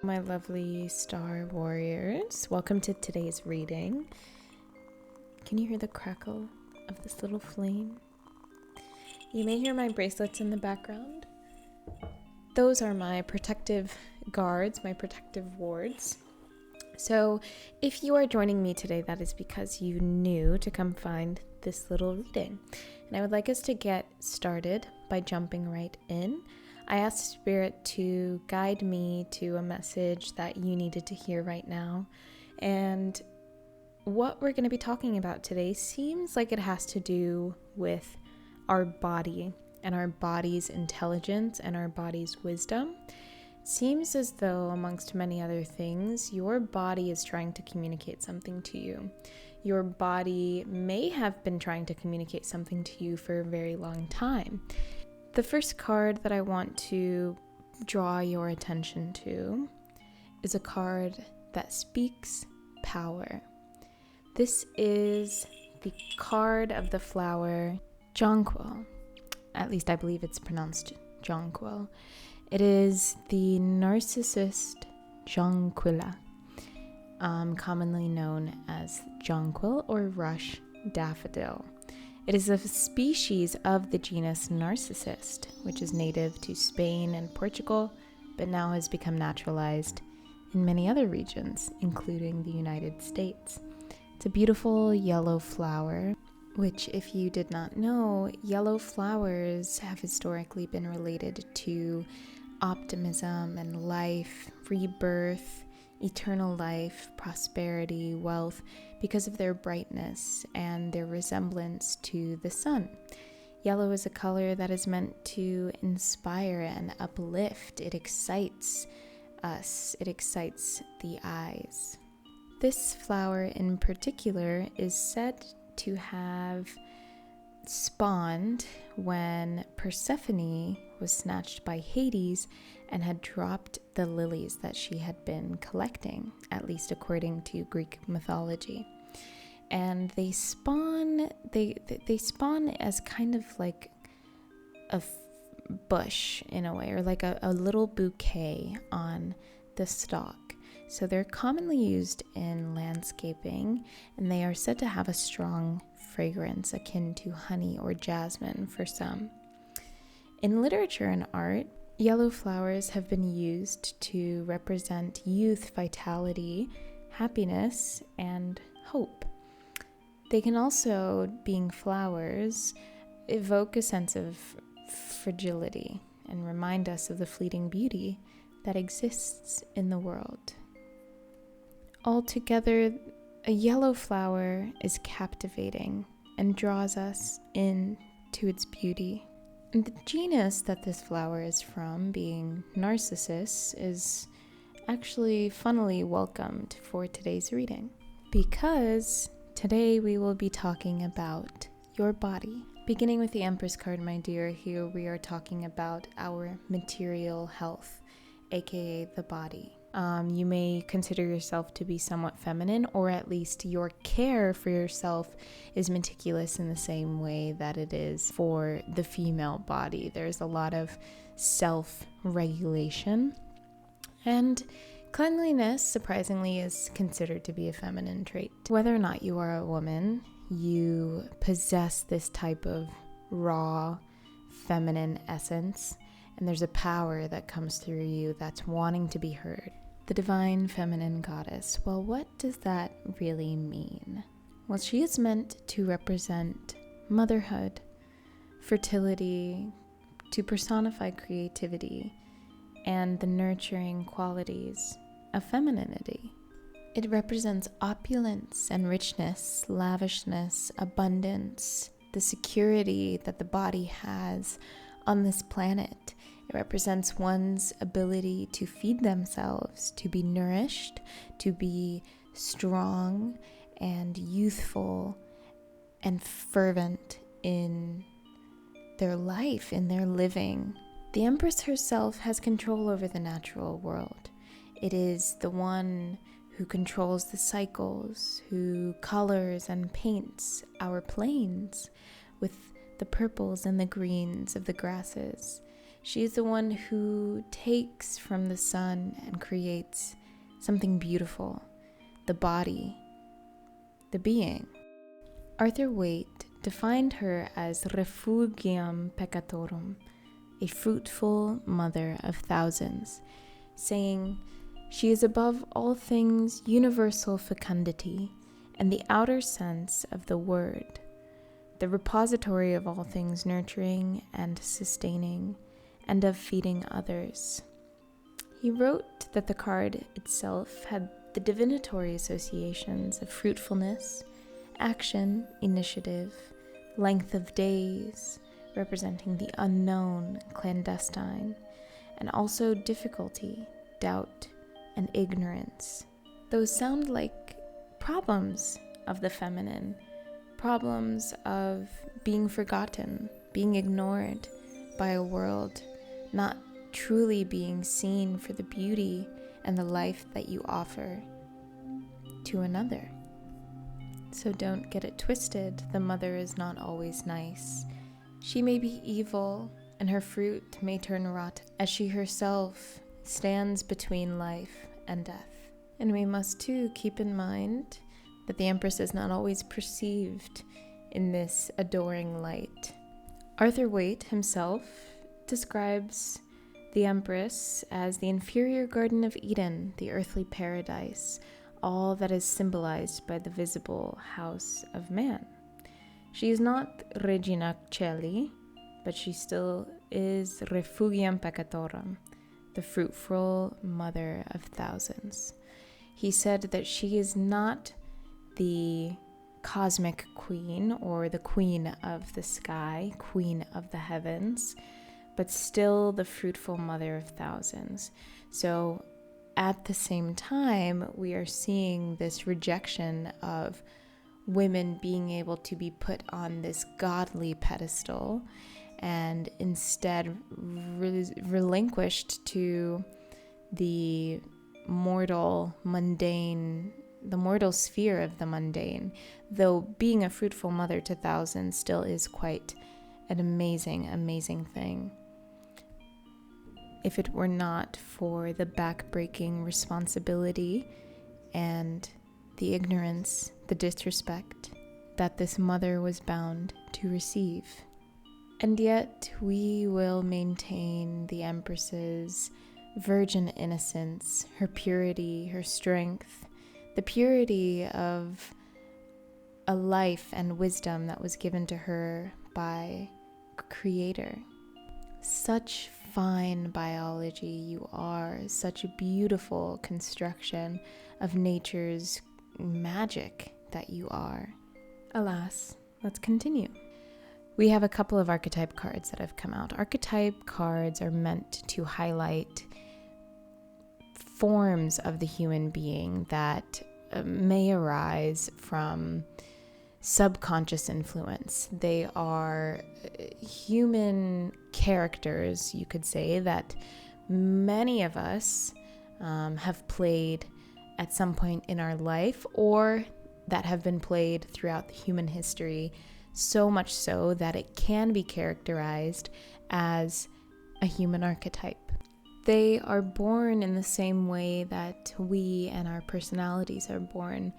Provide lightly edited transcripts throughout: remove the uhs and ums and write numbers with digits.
My lovely star warriors, welcome to today's reading. Can you hear the crackle of this little flame? You may hear my bracelets in the background. Those are my protective guards, my protective wards. So if you are joining me today, that is because you knew to come find this little reading. And I would like us to get started by jumping right in. I asked Spirit to guide me to a message that you needed to hear right now. And what we're going to be talking about today seems like it has to do with our body and our body's intelligence and our body's wisdom. It seems as though, amongst many other things, your body is trying to communicate something to you. Your body may have been trying to communicate something to you for a very long time. The first card that I want to draw your attention to is a card that speaks power. This is the card of the flower Jonquil. At least I believe it's pronounced Jonquil. It is the narcissist Jonquilla, commonly known as jonquil or rush daffodil. It is a species of the genus Narcissus, which is native to Spain and Portugal, but now has become naturalized in many other regions, including the United States. It's a beautiful yellow flower, which, if you did not know, yellow flowers have historically been related to optimism and life, rebirth, eternal life, prosperity, wealth, because of their brightness and their resemblance to the sun. Yellow is a color that is meant to inspire and uplift. It excites us. It excites the eyes. This flower in particular is said to have spawned when Persephone was snatched by Hades and had dropped the lilies that she had been collecting, at least according to Greek mythology. And they spawn as kind of like a bush in a way, or like a little bouquet on the stalk. So they're commonly used in landscaping, and they are said to have a strong fragrance akin to honey or jasmine for some. In literature and art, yellow flowers have been used to represent youth, vitality, happiness, and hope. They can also, being flowers, evoke a sense of fragility and remind us of the fleeting beauty that exists in the world. Altogether, a yellow flower is captivating and draws us into its beauty. And the genus that this flower is from, being Narcissus, is actually funnily welcomed for today's reading, because today we will be talking about your body. Beginning with the Empress card, my dear, here we are talking about our material health, aka the body. You may consider yourself to be somewhat feminine, or at least your care for yourself is meticulous in the same way that it is for the female body. There's a lot of self-regulation, and cleanliness, surprisingly, is considered to be a feminine trait. Whether or not you are a woman, you possess this type of raw feminine essence, and there's a power that comes through you that's wanting to be heard. The divine feminine goddess. Well, what does that really mean? Well, she is meant to represent motherhood, fertility, to personify creativity, and the nurturing qualities of femininity. It represents opulence and richness, lavishness, abundance, the security that the body has on this planet. It represents one's ability to feed themselves, to be nourished, to be strong and youthful and fervent in their life, in their living. The Empress herself has control over the natural world. It is the one who controls the cycles, who colors and paints our plains with the purples and the greens of the grasses. She is the one who takes from the sun and creates something beautiful, the body, the being. Arthur Waite defined her as refugium peccatorum, a fruitful mother of thousands, saying, "She is above all things universal fecundity and the outer sense of the word, the repository of all things nurturing and sustaining, and of feeding others." He wrote that the card itself had the divinatory associations of fruitfulness, action, initiative, length of days, representing the unknown, clandestine, and also difficulty, doubt, and ignorance. Those sound like problems of the feminine, problems of being forgotten, being ignored by a world, not truly being seen for the beauty and the life that you offer to another. So don't get it twisted. The mother is not always nice. She may be evil, and her fruit may turn rotten, as she herself stands between life and death. And we must too keep in mind that the Empress is not always perceived in this adoring light. Arthur Waite himself describes the Empress as the inferior Garden of Eden, the earthly paradise, all that is symbolized by the visible house of man. She is not Regina Coeli, but she still is Refugium Peccatorum, the fruitful mother of thousands. He said that she is not the cosmic queen or the queen of the sky, queen of the heavens, but still the fruitful mother of thousands. So at the same time, we are seeing this rejection of women being able to be put on this godly pedestal and instead relinquished to the mortal, mundane, the mortal sphere of the mundane, though being a fruitful mother to thousands still is quite an amazing, amazing thing. If it were not for the back-breaking responsibility and the ignorance, the disrespect that this mother was bound to receive. And yet we will maintain the Empress's virgin innocence, her purity, her strength, the purity of a life and wisdom that was given to her by Creator. Such fine biology you are, such a beautiful construction of nature's magic that you are. Alas, let's continue. We have a couple of archetype cards that have come out. Archetype cards are meant to highlight forms of the human being that may arise from subconscious influence. They are human characters, you could say, that many of us have played at some point in our life, or that have been played throughout the human history, so much so that it can be characterized as a human archetype. They are born in the same way that we and our personalities are born,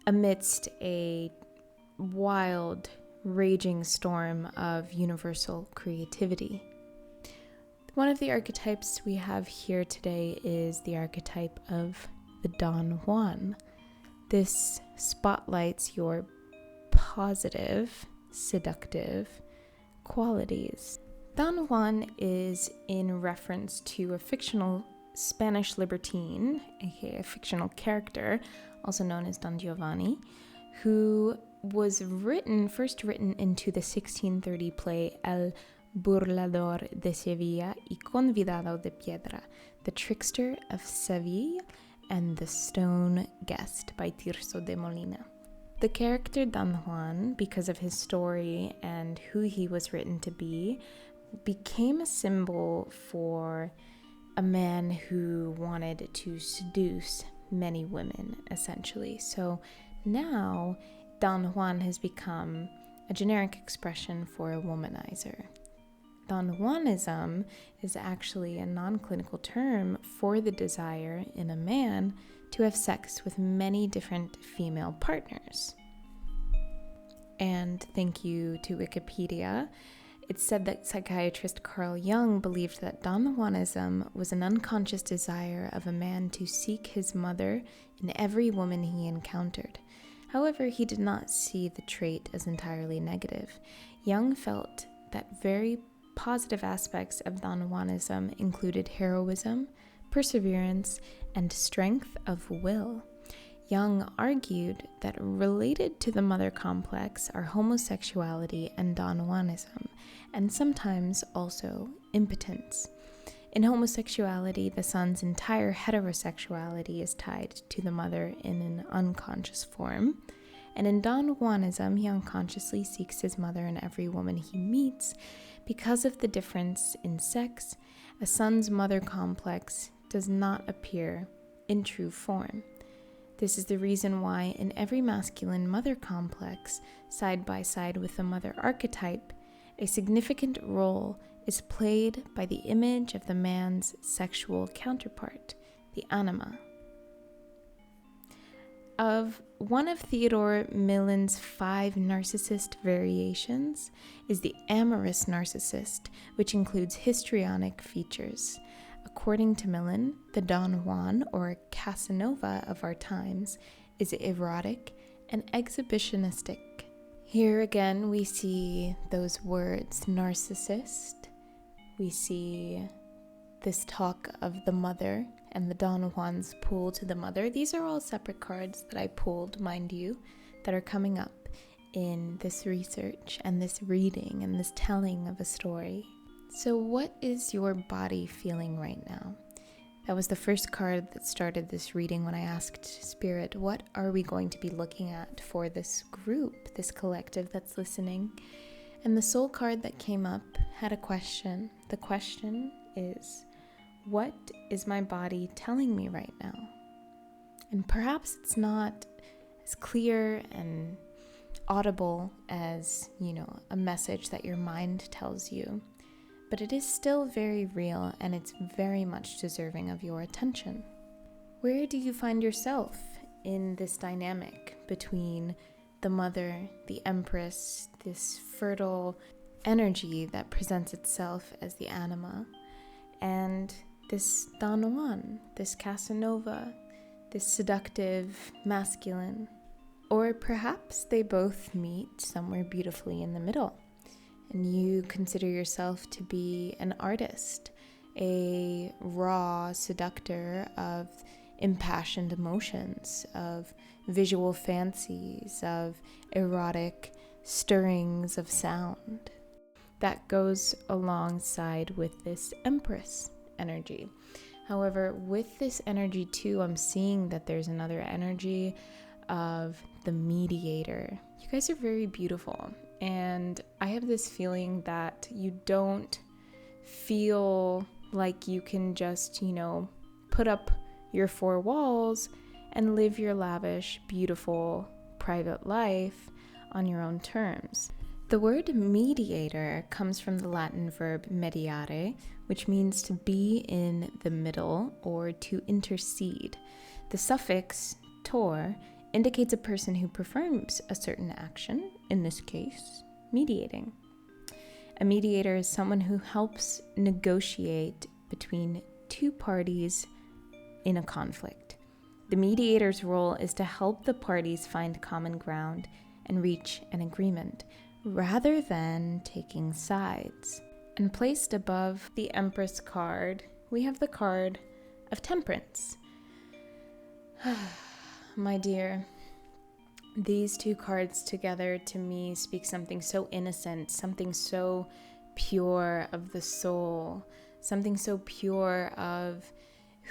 amidst a wild, raging storm of universal creativity. One of the archetypes we have here today is the archetype of the Don Juan. This spotlights your positive, seductive qualities. Don Juan is in reference to a fictional Spanish libertine, aka a fictional character, also known as Don Giovanni, who was first written into the 1630 play El Burlador de Sevilla y Convidado de Piedra, The Trickster of Seville and the Stone Guest by Tirso de Molina. The character Don Juan, because of his story and who he was written to be, became a symbol for a man who wanted to seduce many women, essentially. So now Don Juan has become a generic expression for a womanizer. Don Juanism is actually a non-clinical term for the desire in a man to have sex with many different female partners. And thank you to Wikipedia. It's said that psychiatrist Carl Jung believed that Don Juanism was an unconscious desire of a man to seek his mother in every woman he encountered. However, he did not see the trait as entirely negative. Jung felt that very positive aspects of Don Juanism included heroism, perseverance, and strength of will. Jung argued that related to the mother complex are homosexuality and Don Juanism, and sometimes also impotence. In homosexuality, the son's entire heterosexuality is tied to the mother in an unconscious form, and in Don Juanism, he unconsciously seeks his mother in every woman he meets. Because of the difference in sex, a son's mother complex does not appear in true form. This is the reason why in every masculine mother complex, side by side with the mother archetype, a significant role is played by the image of the man's sexual counterpart, the anima. One of Theodore Millen's 5 narcissist variations is the amorous narcissist, which includes histrionic features. According to Millen, the Don Juan, or Casanova of our times, is erotic and exhibitionistic. Here again we see those words, narcissist. We see this talk of the mother and the Don Juan's pull to the mother. These are all separate cards that I pulled, mind you, that are coming up in this research and this reading and this telling of a story. So what is your body feeling right now? That was the first card that started this reading when I asked Spirit, what are we going to be looking at for this group, this collective that's listening? And the soul card that came up had a question. The question is, what is my body telling me right now? And perhaps it's not as clear and audible as, a message that your mind tells you, but it is still very real and it's very much deserving of your attention. Where do you find yourself in this dynamic between the mother, the Empress, this fertile energy that presents itself as the anima, and this Don Juan, this Casanova, this seductive masculine? Or perhaps they both meet somewhere beautifully in the middle, and you consider yourself to be an artist, a raw seductor of impassioned emotions, of visual fancies, of erotic stirrings of sound. That goes alongside with this Empress energy. However, with this energy too, I'm seeing that there's another energy of the mediator. You guys are very beautiful, and I have this feeling that you don't feel like you can just, put up your 4 walls and live your lavish, beautiful, private life on your own terms. The word mediator comes from the Latin verb mediare, which means to be in the middle or to intercede. The suffix tor indicates a person who performs a certain action, in this case, mediating. A mediator is someone who helps negotiate between 2 parties in a conflict. The mediator's role is to help the parties find common ground and reach an agreement, rather than taking sides. And placed above the Empress card, we have the card of Temperance. My dear, these 2 cards together to me speak something so innocent, something so pure of the soul, something so pure of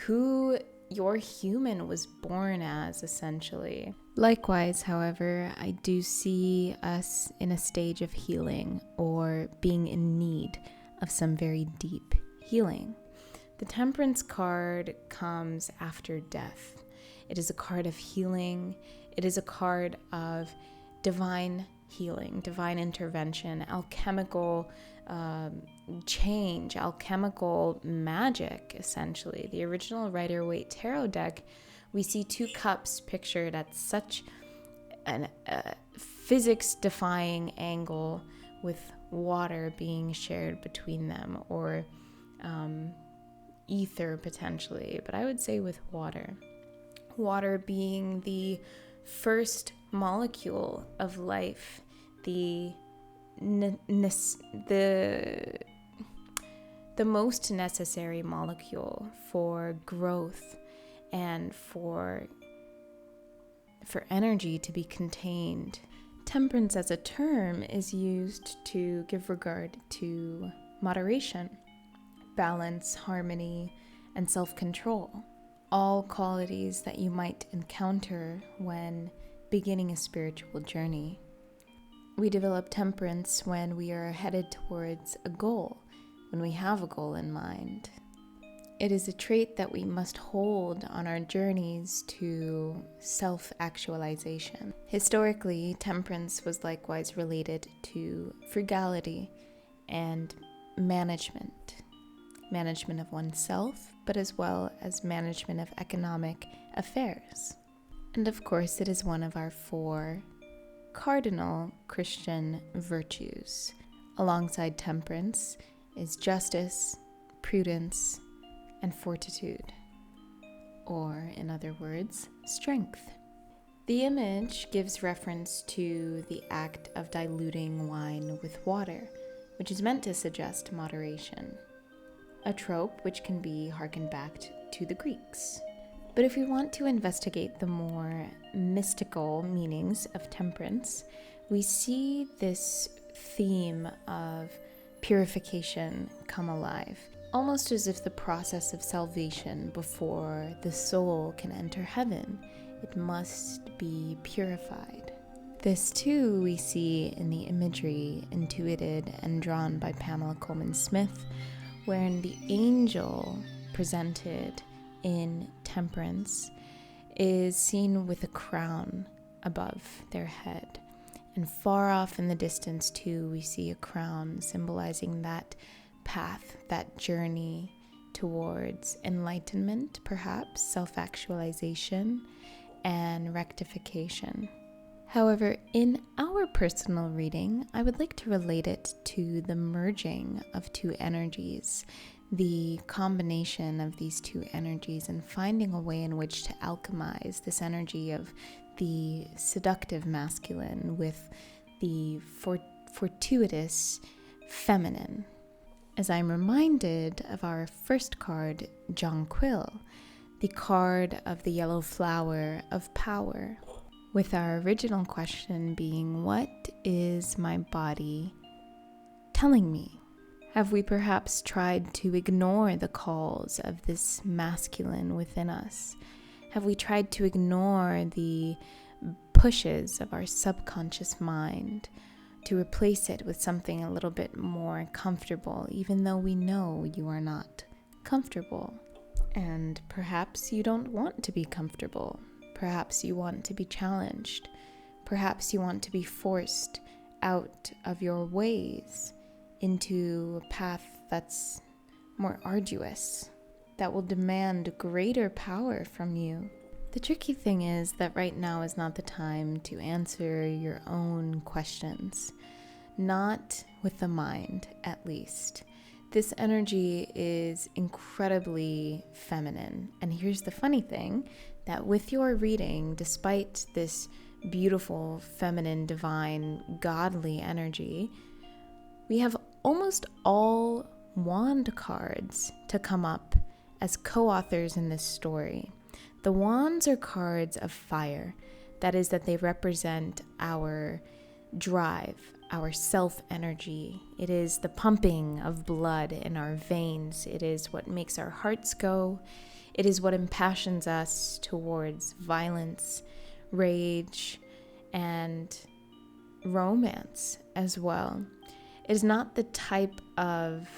who your human was born as, essentially. Likewise, however, I do see us in a stage of healing or being in need of some very deep healing. The Temperance card comes after death. It is a card of healing. It is a card of divine healing, divine intervention, alchemical change, alchemical magic, essentially. The original Rider-Waite Tarot deck, we see two cups pictured at such a physics-defying angle, with water being shared between them, or ether potentially, but I would say with water. Water being the first molecule of life, the most necessary molecule for growth and for energy to be contained. Temperance as a term is used to give regard to moderation, balance, harmony, and self-control. All qualities that you might encounter when beginning a spiritual journey. We develop temperance when we are headed towards a goal, when we have a goal in mind. It is a trait that we must hold on our journeys to self-actualization. Historically, temperance was likewise related to frugality and management of oneself, but as well as management of economic affairs. And of course, it is one of our 4 cardinal Christian virtues. Alongside temperance is justice, prudence, and fortitude, or in other words, strength. The image gives reference to the act of diluting wine with water, which is meant to suggest moderation, a trope which can be harkened back to the Greeks. But if we want to investigate the more mystical meanings of temperance, we see this theme of purification come alive, almost as if the process of salvation before the soul can enter heaven, it must be purified. This too we see in the imagery intuited and drawn by Pamela Coleman Smith, wherein the angel presented in Temperance is seen with a crown above their head. And far off in the distance too, we see a crown symbolizing that path, that journey towards enlightenment, perhaps self-actualization and rectification. However, in our personal reading, I would like to relate it to the merging of 2 energies, the combination of these 2 energies, and finding a way in which to alchemize this energy of the seductive masculine with the fortuitous feminine. As I'm reminded of our first card, Jonquil, the card of the yellow flower of power, with our original question being, what is my body telling me? Have we perhaps tried to ignore the calls of this masculine within us? Have we tried to ignore the pushes of our subconscious mind to replace it with something a little bit more comfortable, even though we know you are not comfortable? And perhaps you don't want to be comfortable. Perhaps you want to be challenged. Perhaps you want to be forced out of your ways into a path that's more arduous, that will demand greater power from you. The tricky thing is that right now is not the time to answer your own questions, not with the mind, at least. This energy is incredibly feminine. And here's the funny thing, that with your reading, despite this beautiful, feminine, divine, godly energy, we have almost all wand cards to come up as co-authors in this story. The wands are cards of fire. That is, that they represent our drive, our self-energy. It is the pumping of blood in our veins. It is what makes our hearts go. It is what impassions us towards violence, rage, and romance as well. It is not the type of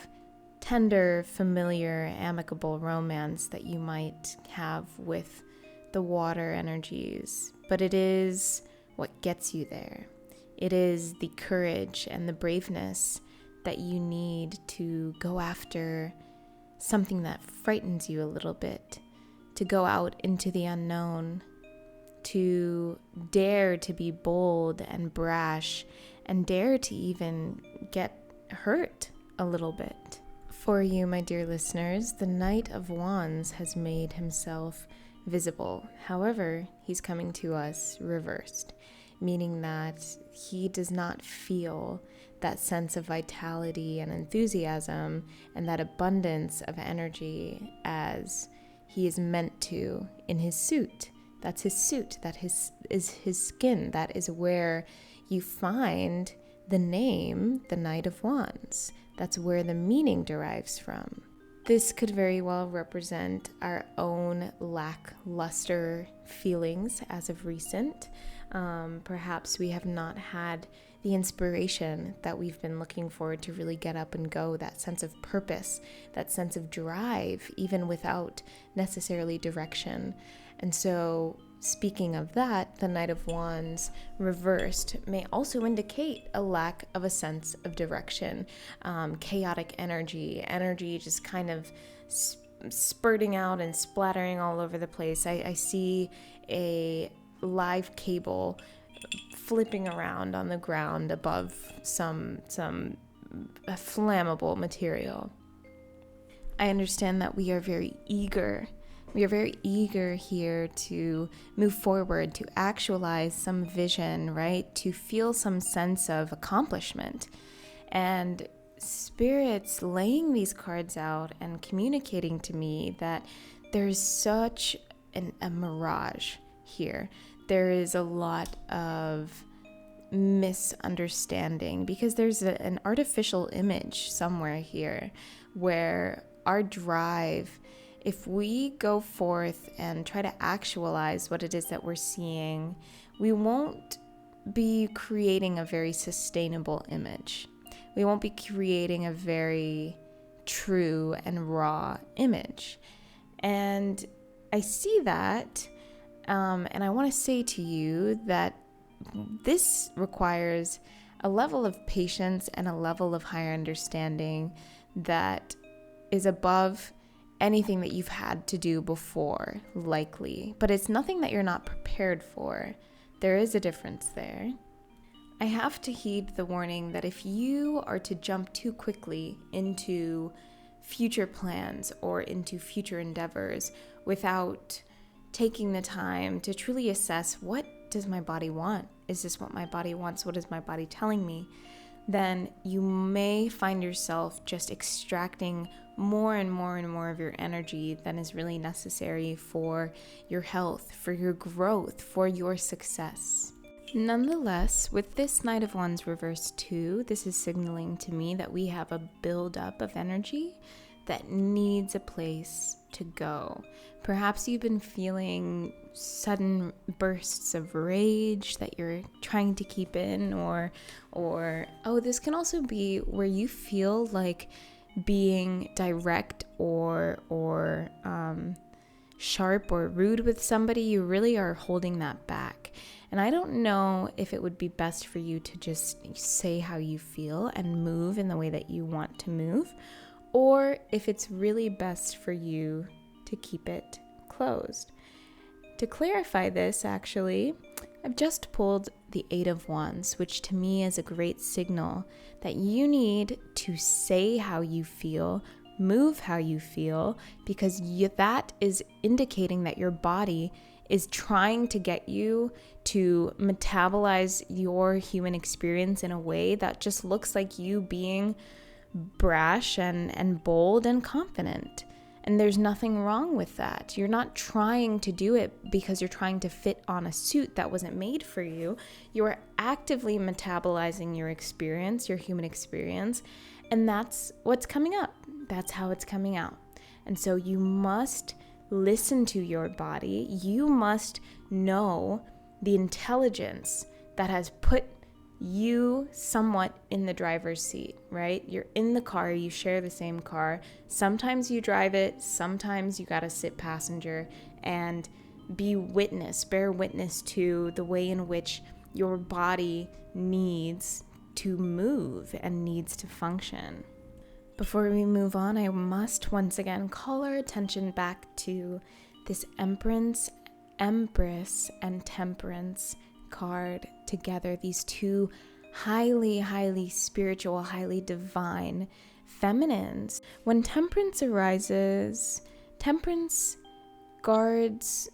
tender, familiar, amicable romance that you might have with the water energies, but it is what gets you there. It is the courage and the braveness that you need to go after something that frightens you a little bit, to go out into the unknown, to dare to be bold and brash, and dare to even get hurt a little bit. For you, my dear listeners, the Knight of Wands has made himself visible. However, he's coming to us reversed, meaning that he does not feel that sense of vitality and enthusiasm and that abundance of energy as he is meant to in his suit. That's his suit. That is his skin. That is where you find the name, the Knight of Wands. That's where the meaning derives from. This could very well represent our own lackluster feelings as of recent. Perhaps we have not had the inspiration that we've been looking for to really get up and go, that sense of purpose, that sense of drive, even without necessarily direction. And so, speaking of that, the Knight of Wands reversed may also indicate a lack of a sense of direction, chaotic energy just kind of spurting out and splattering all over the place. I see a live cable flipping around on the ground above some flammable material. I understand that we are very eager. We are very eager here to move forward, to actualize some vision, right? To feel some sense of accomplishment. And Spirit's laying these cards out and communicating to me that there's such a mirage here. There is a lot of misunderstanding because there's an artificial image somewhere here where our drive, if we go forth and try to actualize what it is that we're seeing, we won't be creating a very sustainable image. We won't be creating a very true and raw image. And I see that, and I want to say to you that this requires a level of patience and a level of higher understanding that is above anything that you've had to do before, likely. But it's nothing that you're not prepared for. There is a difference there. I have to heed the warning that if you are to jump too quickly into future plans or into future endeavors without taking the time to truly assess, what does my body want? Is this what my body wants? What is my body telling me? Then you may find yourself just extracting more and more and more of your energy than is really necessary for your health, for your growth, for your success. Nonetheless, with this Knight of Wands reverse too, this is signaling to me that we have a buildup of energy that needs a place to go. Perhaps you've been feeling sudden bursts of rage that you're trying to keep in, or this can also be where you feel like being direct or sharp or rude with somebody, you really are holding that back. And I don't know if it would be best for you to just say how you feel and move in the way that you want to move, or if it's really best for you to keep it closed. To clarify this, actually, I've just pulled the Eight of Wands, which to me is a great signal that you need to say how you feel, move how you feel, because that is indicating that your body is trying to get you to metabolize your human experience in a way that just looks like you being brash and bold and confident. And there's nothing wrong with that. You're not trying to do it because you're trying to fit on a suit that wasn't made for you. You are actively metabolizing your experience, your human experience, and that's what's coming up. That's how it's coming out. And so you must listen to your body. You must know the intelligence that has put you somewhat in the driver's seat, right? You're in the car, you share the same car. Sometimes you drive it, sometimes you gotta sit passenger and bear witness to the way in which your body needs to move and needs to function. Before we move on, I must once again call our attention back to this Empress, and Temperance card together. These two highly, highly spiritual, highly divine feminines. When Temperance arises, Temperance guards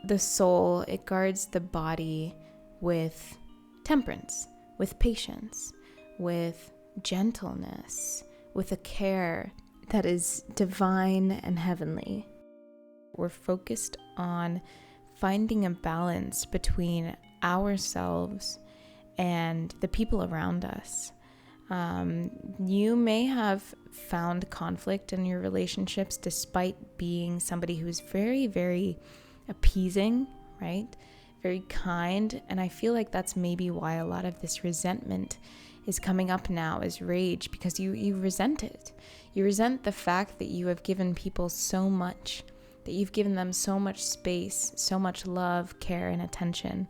the soul, it guards the body with temperance, with patience, with gentleness, with a care that is divine and heavenly. We're focused on finding a balance between ourselves and the people around us. You may have found conflict in your relationships despite being somebody who's very, very appeasing, right? Very kind. And I feel like that's maybe why a lot of this resentment is coming up now as rage, because you resent it. You resent the fact that you have given people so much, that you've given them so much space, so much love, care, and attention,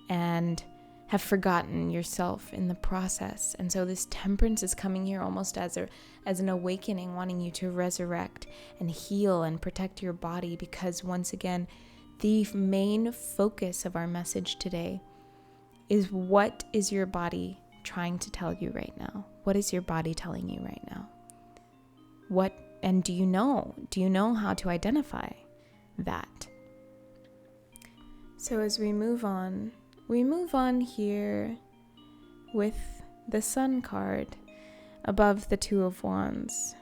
and have forgotten yourself in the process. And so this Temperance is coming here almost as an awakening, wanting you to resurrect and heal and protect your body, because once again, the main focus of our message today is, what is your body trying to tell you right now? What is your body telling you right now? And do you know how to identify that? So as we move on here with the Sun card above the Two of Wands.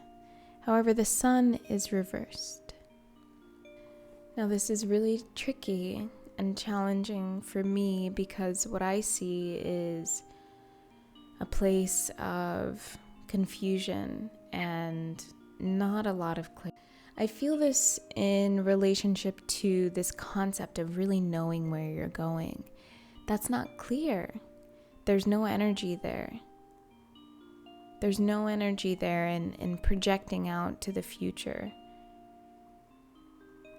However, the Sun is reversed. Now this is really tricky and challenging for me, because what I see is a place of confusion and not a lot of clarity. I feel this in relationship to this concept of really knowing where you're going. That's not clear. There's no energy there. There's no energy there in projecting out to the future.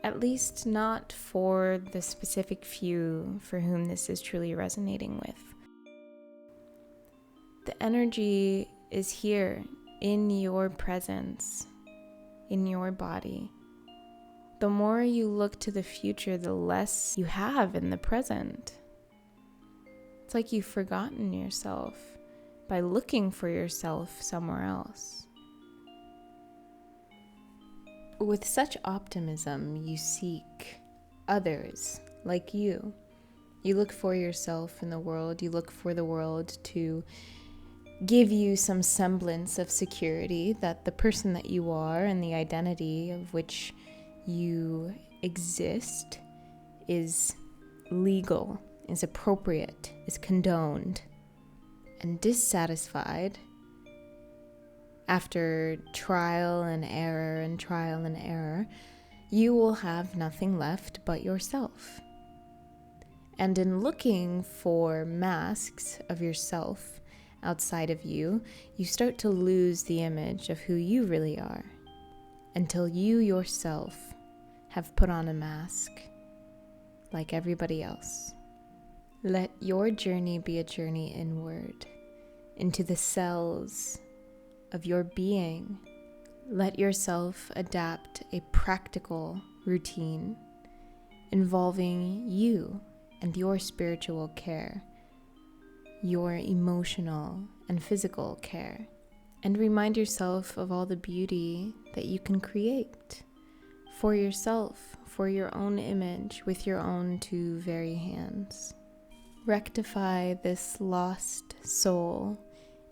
At least not for the specific few for whom this is truly resonating with. The energy is here in your presence, in your body. The more you look to the future, the less you have in the present. It's like you've forgotten yourself by looking for yourself somewhere else. With such optimism, you seek others like you. You look for yourself in the world. You look for the world to give you some semblance of security, that the person that you are and the identity of which you exist is legal, is appropriate, is condoned. And dissatisfied, after trial and error, you will have nothing left but yourself. And in looking for masks of yourself outside of you, you start to lose the image of who you really are, until you yourself have put on a mask like everybody else. Let your journey be a journey inward, into the cells of your being. Let yourself adapt a practical routine involving you and your spiritual care, your emotional and physical care, and remind yourself of all the beauty that you can create for yourself, for your own image, with your own two very hands. Rectify this lost soul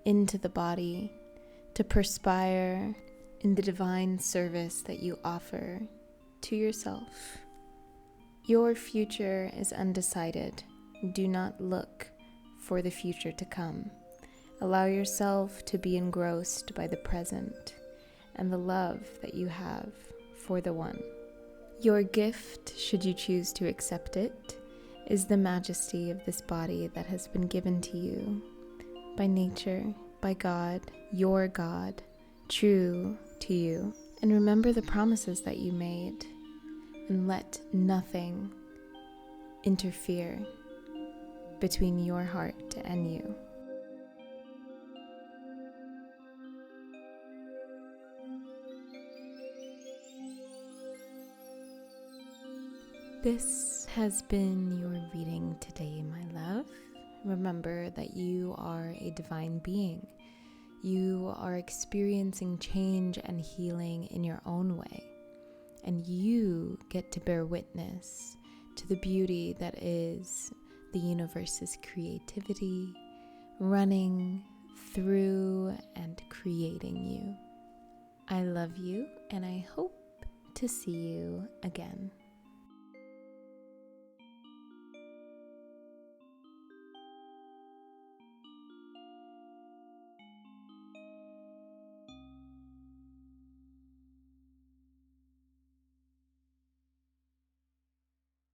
into the body to perspire in the divine service that you offer to yourself. Your future is undecided. Do not look for the future to come. Allow yourself to be engrossed by the present and the love that you have for the one. Your gift, should you choose to accept it, is the majesty of this body that has been given to you by nature, by God, your God, true to you. And remember the promises that you made, and let nothing interfere between your heart and you. This has been your reading today, my love. Remember that you are a divine being. You are experiencing change and healing in your own way. And you get to bear witness to the beauty that is the universe's creativity, running through and creating you. I love you, and I hope to see you again.